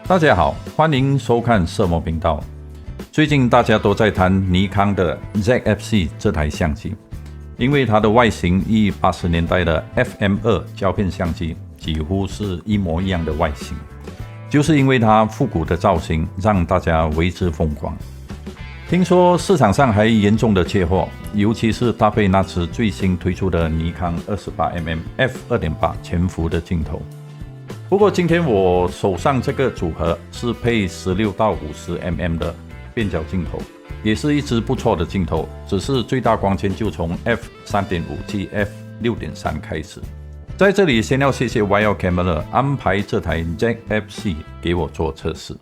大家好，欢迎收看色魔频道。最近大家都在谈尼康的 ZF-C 这台相机，因为它的外形与80年代的 FM2 胶片相机几乎是一模一样的外形，就是因为它复古的造型让大家为之疯狂。听说市场上还严重的缺货，尤其是搭配那支最新推出的尼康 28mm f2.8 全幅的镜头。不过今天我手上这个组合是配16到50mm 的变焦镜头，也是一支不错的镜头，只是最大光圈就从 f3.5 至 f6.3 开始。在这里先要谢谢 Wild Camera 安排这台 ZF-C 给我做测试。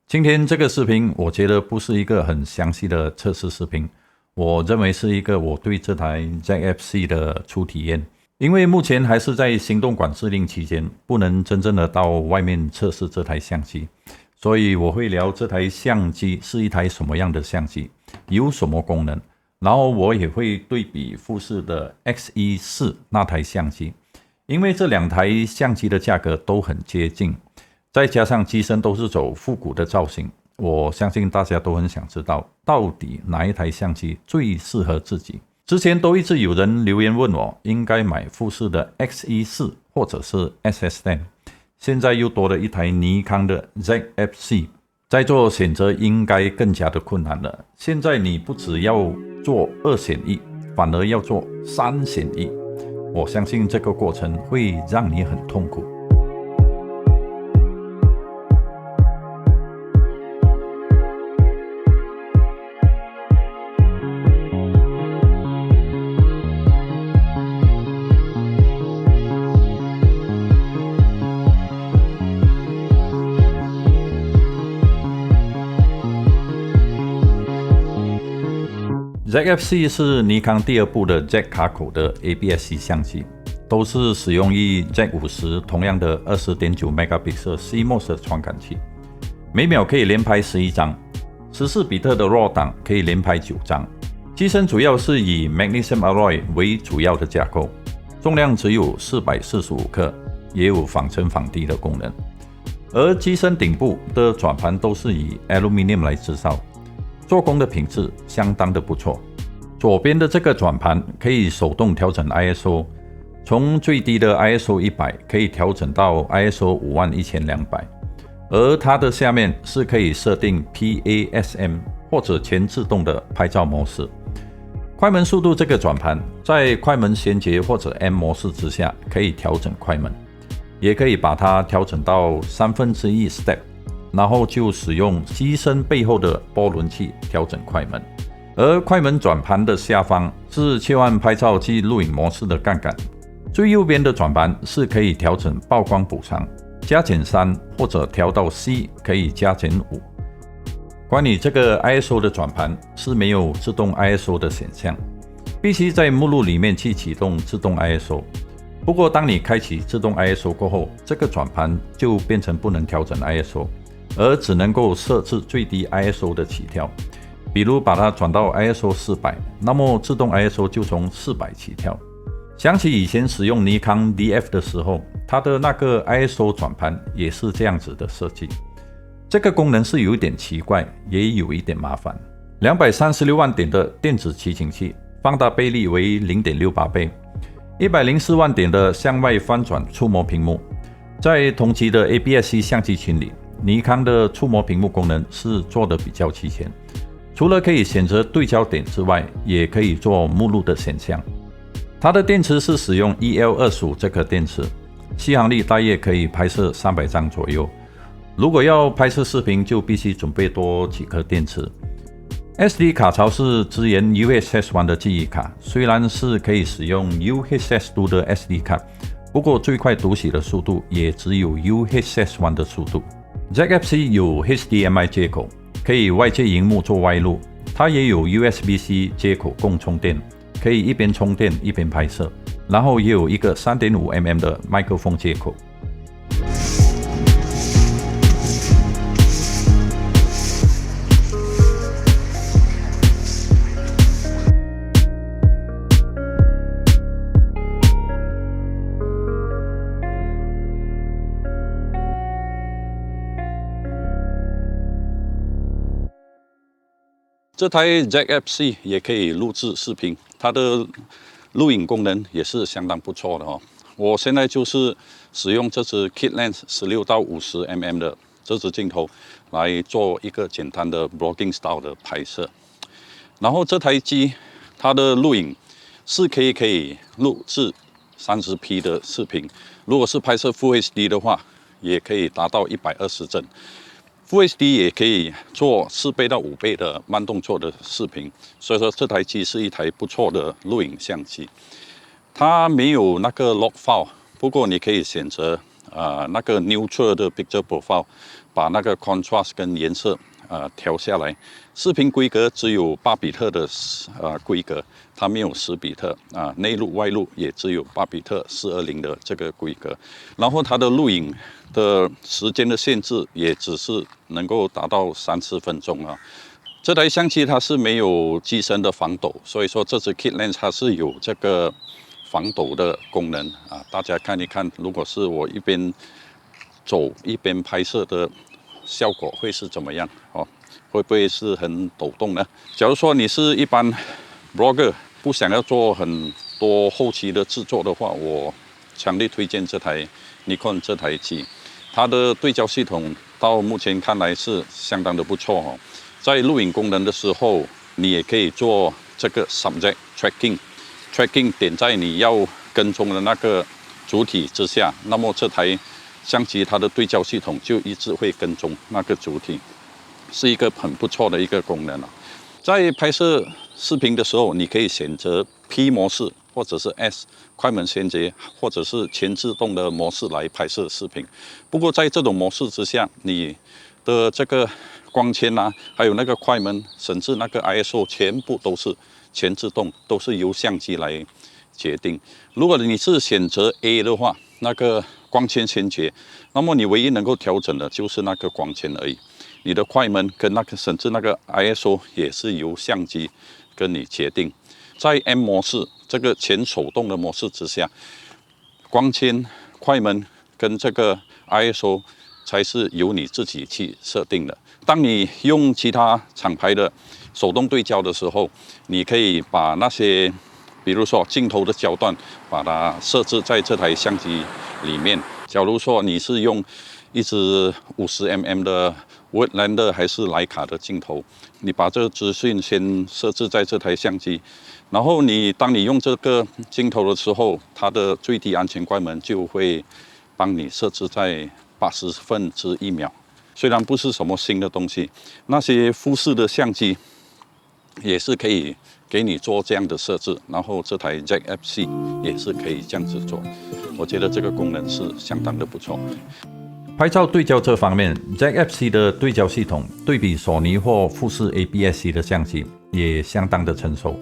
今天这个视频我觉得不是一个很详细的测试视频，我认为是一个我对这台 ZF-C 的初体验。因为目前还是在行动管制令期间，不能真正的到外面测试这台相机，所以我会聊这台相机是一台什么样的相机，有什么功能，然后我也会对比富士的 X-E4 那台相机，因为这两台相机的价格都很接近，再加上机身都是走复古的造型，我相信大家都很想知道到底哪一台相机最适合自己。之前都一直有人留言问我应该买富士的 X-E4 或者是 SS10， 现在又多了一台尼康的 ZF-C， 在做选择应该更加的困难了。现在你不只要做2选1，反而要做3选1，我相信这个过程会让你很痛苦。ZF-C 是尼康第2部的 Jack 卡口的 APS-C 相机，都是使用于 Jack-50 同样的 20.9 megapixel CMOS 传感器，每秒可以连拍11张，14比特的 RAW 档可以连拍9张。机身主要是以 Magnesium Alloy 为主要的架构，重量只有445克，也有防尘防滴的功能。而机身顶部的转盘都是以 Aluminium 来制造，做工的品质相当的不错。左边的这个转盘可以手动调整 ISO， 从最低的 ISO 100可以调整到 ISO 51200，而它的下面是可以设定 PASM 或者全自动的拍照模式。快门速度这个转盘在快门衔接或者 M 模式之下可以调整快门，也可以把它调整到1/3 step，然后就使用机身背后的波轮器调整快门，而快门转盘的下方是切换拍照及录影模式的杠杆。最右边的转盘是可以调整曝光补偿，加减3或者调到 C 可以加减5。关于这个 ISO 的转盘是没有自动 ISO 的选项，必须在目录里面去启动自动 ISO。不过当你开启自动 ISO 过后，这个转盘就变成不能调整 ISO，而只能够设置最低 ISO 的起跳，比如把它转到 ISO 400，那么自动 ISO 就从400起跳。想起以前使用尼康 DF 的时候，它的那个 ISO 转盘也是这样子的设计。这个功能是有一点奇怪，也有一点麻烦。236万点的电子取景器，放大倍率为 0.68 倍，104万点的向外翻转触摸屏幕。在同期的 APS-C 相机群里，尼康的触摸屏幕功能是做的比较齐全，除了可以选择对焦点之外，也可以做目录的选项。它的电池是使用 EL25 这颗电池，续航力大约可以拍摄300张左右。如果要拍摄视频，就必须准备多几颗电池。SD 卡槽是支援 UHS-1 的记忆卡，虽然是可以使用 UHS-2 的 SD 卡，不过最快读取的速度也只有 UHS-1 的速度。ZF-C 有 HDMI 接口，可以外接萤幕做外录，它也有 USB-C 接口供充电，可以一边充电一边拍摄。然后也有一个 3.5mm 的麦克风接口。这台 Jack FC 也可以录制视频，它的录影功能也是相当不错的哦。我现在就是使用这支 Kit Lens 16到50mm 的这支镜头来做一个简单的 vlogging style 的拍摄。然后这台机它的录影4K 可以录制30p 的视频，如果是拍摄 Full HD 的话，也可以达到120帧。Full HD 也可以做4倍到5倍的慢动作的视频，所以说这台机是一台不错的录影相机。它没有那个 log file， 不过你可以选择那个 neutral 的 picture profile， 把那个 contrast 跟颜色调下来。视频规格只有8比特的规格，它没有10比特内录外录也只有8比特420的这个规格。然后它的录影的时间的限制也只是能够达到30分钟啊。这台相机它是没有机身的防抖，所以说这支 Kit Lens 它是有这个防抖的功能啊。大家看一看，如果是我一边走一边拍摄的效果会是怎么样哦？会不会是很抖动呢？假如说你是一般 blogger， 不想要做很多后期的制作的话，我强烈推荐这台 Nikon 这台机。它的对焦系统到目前看来是相当的不错哦。在录影功能的时候，你也可以做这个 subject tracking 点在你要跟踪的那个主体之下，那么这台相机它的对焦系统就一直会跟踪那个主体，是一个很不错的一个功能啊。在拍摄视频的时候，你可以选择 P 模式或者是 S 快门衔接，或者是全自动的模式来拍摄视频。不过在这种模式之下，你的这个光圈还有那个快门，甚至那个 ISO 全部都是全自动，都是由相机来决定。如果你是选择 A 的话，那个光圈先决，那么你唯一能够调整的就是那个光圈而已。你的快门跟那个甚至那个 ISO 也是由相机跟你决定。在 M 模式这个全手动的模式之下，光圈、快门跟这个 ISO 才是由你自己去设定的。当你用其他厂牌的手动对焦的时候，你可以把那些比如说镜头的焦段，把它设置在这台相机里面。假如说你是用一支50mm 的 Woodlander 还是徕卡的镜头，你把这个资讯先设置在这台相机，然后当你用这个镜头的时候，它的最低安全快门就会帮你设置在80分之1秒。虽然不是什么新的东西，那些富士的相机也是可以给你做这样的设置，然后这台 Jack FC 也是可以这样子做。我觉得这个功能是相当的不错。拍照对焦这方面 ，Jack FC 的对焦系统对比索尼或富士 APS-C 的相机也相当的成熟，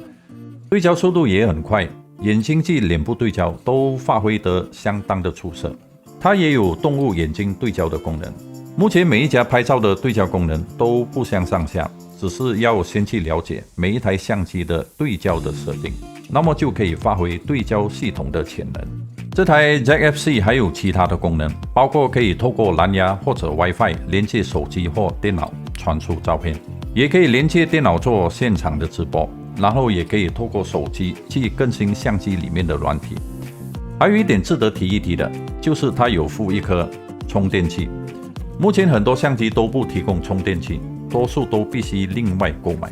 对焦速度也很快，眼睛及脸部对焦都发挥得相当的出色。它也有动物眼睛对焦的功能。目前每一家拍照的对焦功能都不相上下，只是要先去了解每一台相机的对焦的设定，那么就可以发挥对焦系统的潜能。这台 Jack FC 还有其他的功能，包括可以透过蓝牙或者 WiFi 连接手机或电脑传输照片，也可以连接电脑做现场的直播，然后也可以透过手机去更新相机里面的软体。还有一点值得提一提的，就是它有附一颗充电器。目前很多相机都不提供充电器，多数都必须另外购买。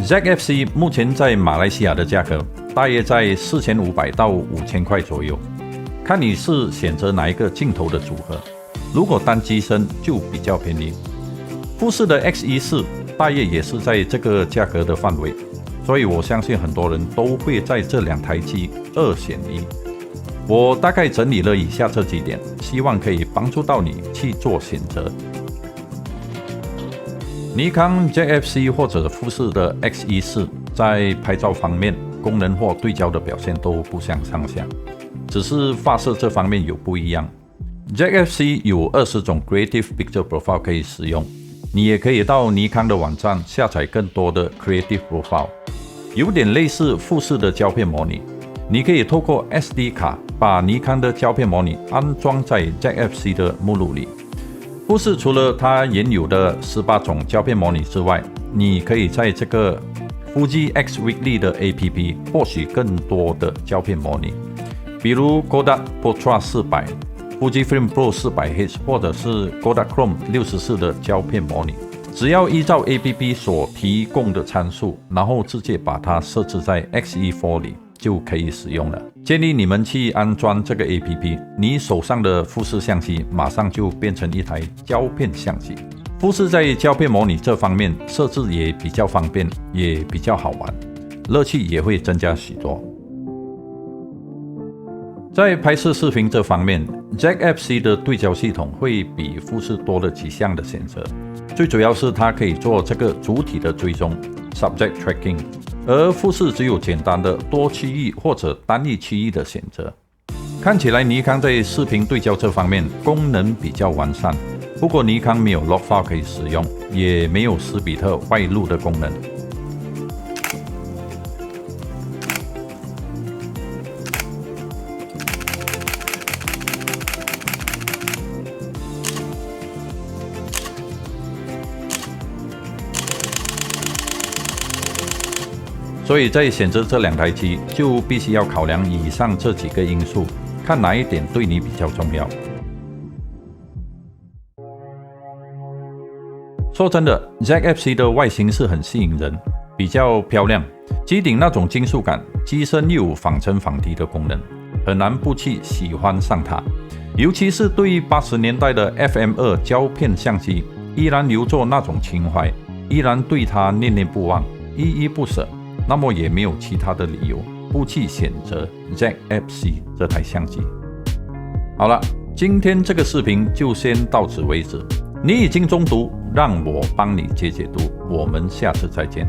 Jack FC 目前在马来西亚的价格大约在4500到5000块左右，看你是选择哪一个镜头的组合。如果单机身就比较便宜。富士的 X-E4 大约也是在这个价格的范围，所以我相信很多人都会在这2台机2选1。我大概整理了以下这几点，希望可以帮助到你去做选择。尼康 Jack FC 或者富士的 X-E4 在拍照方面功能或对焦的表现都不相上下，只是发射这方面有不一样。Jack-FC 有20种 Creative Picture Profile 可以使用，你也可以到尼康的网站下载更多的 Creative Profile， 有点类似富士的胶片模拟。你可以透过 SD 卡把尼康的胶片模拟安装在 Jack-FC 的目录里。富士除了它原有的18种胶片模拟之外，你可以在这个 Fuji X Weekly 的 APP 获取更多的胶片模拟，比如 Kodak Portra 400、Fujifilm Pro 400H 或者是 Kodachrome 64的胶片模拟。只要依照 APP 所提供的参数，然后直接把它设置在 Xe4 里，就可以使用了。建议你们去安装这个 APP， 你手上的富士相机马上就变成一台胶片相机。富士在胶片模拟这方面设置也比较方便，也比较好玩，乐趣也会增加许多。在拍摄视频这方面 ，Jack-FC 的对焦系统会比富士多了几项的选择，最主要是它可以做这个主体的追踪 （Subject Tracking）， 而富士只有简单的多区域或者单一区域的选择。看起来尼康在视频对焦这方面功能比较完善，不过尼康没有 Log File 可以使用，也没有10比特外录的功能。所以在选择这2台机，就必须要考量以上这几个因素，看哪一点对你比较重要。说真的 ，Jack-FC 的外形是很吸引人，比较漂亮，机顶那种金属感，机身又有仿真仿题的功能，很难不去喜欢上它。尤其是对于80年代的 FM2 胶片相机，依然留着那种情怀，依然对它念念不忘，依依不舍。那么也没有其他的理由不去选择 Jack-FC 这台相机。好了，今天这个视频就先到此为止。你已经中毒，让我帮你解解毒。我们下次再见。